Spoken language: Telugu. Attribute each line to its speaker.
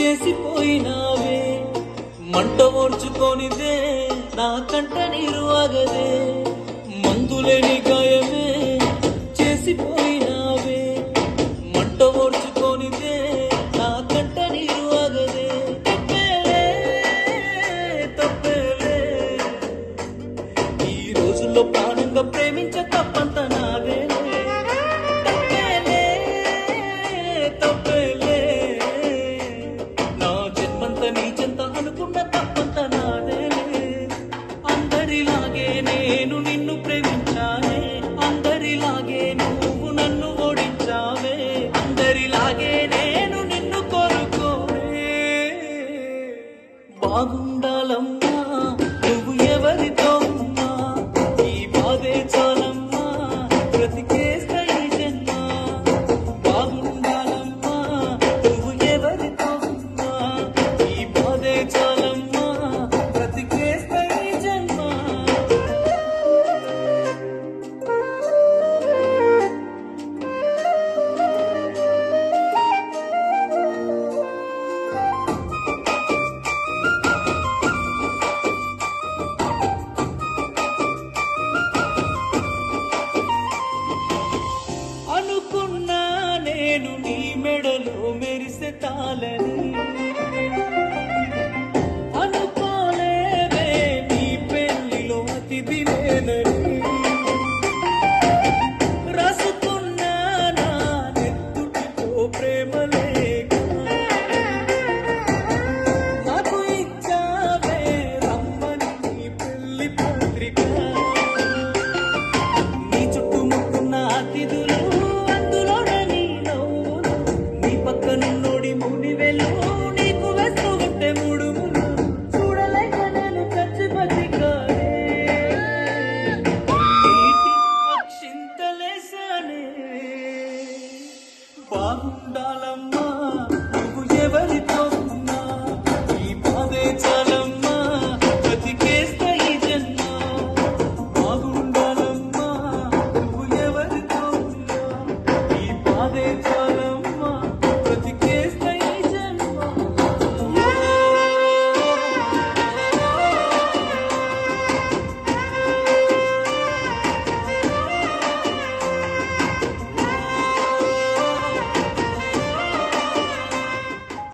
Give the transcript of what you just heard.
Speaker 1: చేసిపోయినావే మంట ఓర్చుకొనిదే నా కంట నీరు ఆగదే మందులేని గాయమే చేసిపోయినావే మంట ఓర్చుకొనిదే నా కంట నీరు ఆగదే తప్పేలే తప్పేలే ఈ రోజుల్లో ప్రాణంగా ప్రేమించ తప్పంత నాదేలే అందరిలాగే నేను నిన్ను ప్రేమించానే అందరిలాగే నువ్వు నన్ను ఓడించావే అందరిలాగే నేను నిన్ను కోరుకోనే బాగుండాలమ్మా నువ్వు ఎవరితో ఉన్నా ఈ బాధే చాలమ్మా బ్రతికేస్తా ఈ జన్మ బాగుండాలమ్మా నువ్వు ఎవరితో ఉన్నా ఈ బాధే చాలమ్మా బ్రతికేస్తా ఈ జన్మ అనుకున్నా నేను నీ మెడలో మెరిసే తాళని అనుకోలేదే నీ పెళ్లిలో అతిథి నేనని రాసుకున్నా నా నెత్తుటితో ప్రేమ లేక నాకు ఇచ్చావే రమ్మని నీ పెళ్లి పత్రిక నీ చుట్టుముట్టున్న అతిథులు అందులోనే నీ నవ్వులు నీ పక్కనున్నోడి మునివెలు నీకు వేస్తూ ఉంటే ముడుములు చూడలేక నేను చచ్చి బతికానే నీటి అక్షింతలేసానే బాగుండాల